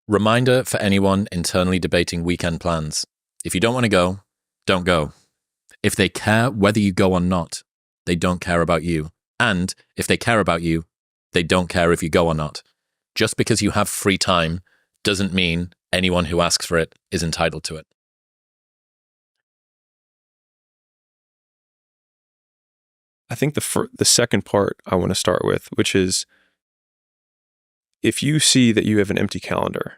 Reminder for anyone internally debating weekend plans. If you don't want to go, don't go. If they care whether you go or not, they don't care about you. And if they care about you, they don't care if you go or not. Just because you have free time doesn't mean anyone who asks for it is entitled to it. I think the second part I want to start with, which is, if you see that you have an empty calendar,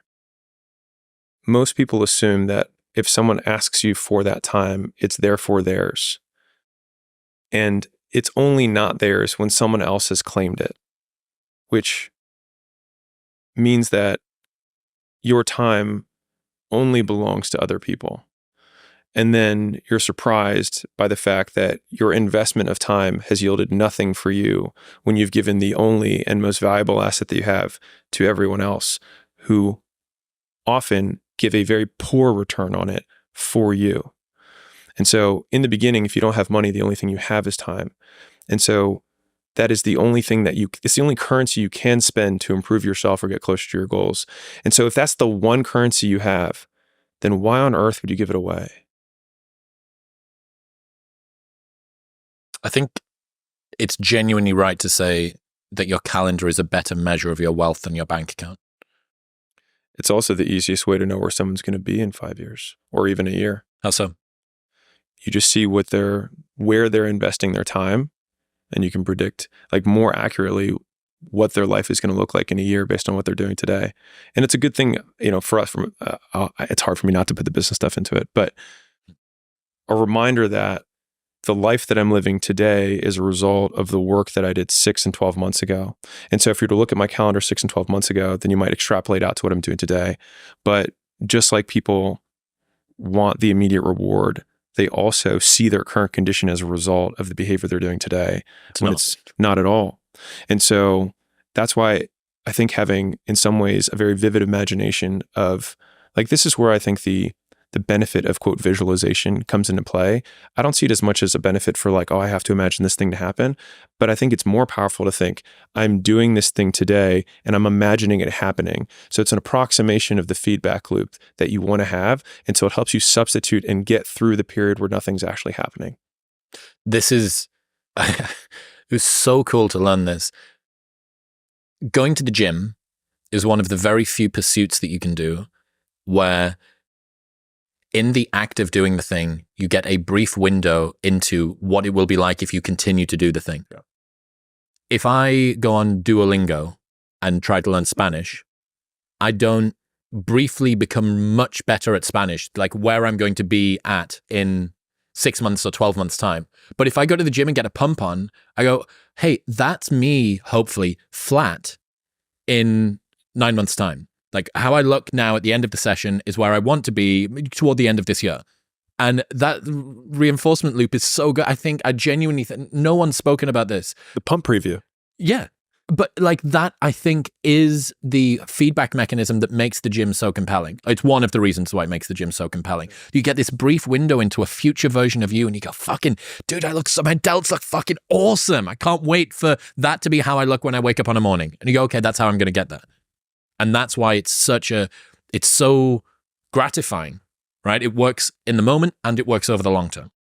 most people assume that if someone asks you for that time, it's therefore theirs. And it's only not theirs when someone else has claimed it, which means that your time only belongs to other people. And then you're surprised by the fact that your investment of time has yielded nothing for you when you've given the only and most valuable asset that you have to everyone else, who often give a very poor return on it for you. And so in the beginning, if you don't have money, the only thing you have is time. And so that is the only thing it's the only currency you can spend to improve yourself or get closer to your goals. And so if that's the one currency you have, then why on earth would you give it away? I think it's genuinely right to say that your calendar is a better measure of your wealth than your bank account. It's also the easiest way to know where someone's going to be in 5 years or even a year. How so? You just see where they're investing their time, and you can predict, like, more accurately what their life is going to look like in a year based on what they're doing today. And it's a good thing, for us. It's hard for me not to put the business stuff into it, but a reminder that the life that I'm living today is a result of the work that I did 6 and 12 months ago. And so if you were to look at my calendar 6 and 12 months ago, then you might extrapolate out to what I'm doing today. But just like people want the immediate reward, they also see their current condition as a result of the behavior they're doing today, it's not at all. And so that's why I think having, in some ways, a very vivid imagination of, like, this is where I think the benefit of, quote, visualization comes into play. I don't see it as much as a benefit for, like, oh, I have to imagine this thing to happen. But I think it's more powerful to think, I'm doing this thing today and I'm imagining it happening. So it's an approximation of the feedback loop that you want to have. And so it helps you substitute and get through the period where nothing's actually happening. This is, it was so cool to learn this. Going to the gym is one of the very few pursuits that you can do where, in the act of doing the thing, you get a brief window into what it will be like if you continue to do the thing. Yeah. If I go on Duolingo and try to learn Spanish, I don't briefly become much better at Spanish, like where I'm going to be at in 6 months or 12 months time. But if I go to the gym and get a pump on, I go, hey, that's me, hopefully, flat in 9 months' time. Like, how I look now at the end of the session is where I want to be toward the end of this year. And that reinforcement loop is so good. I think I genuinely think no one's spoken about this. The pump preview. Yeah. But like that, I think, is the feedback mechanism that makes the gym so compelling. It's one of the reasons why it makes the gym so compelling. You get this brief window into a future version of you and you go, fucking, dude, my delts look fucking awesome. I can't wait for that to be how I look when I wake up in the morning. And you go, okay, that's how I'm going to get that. And that's why it's so gratifying, right? It works in the moment and it works over the long term.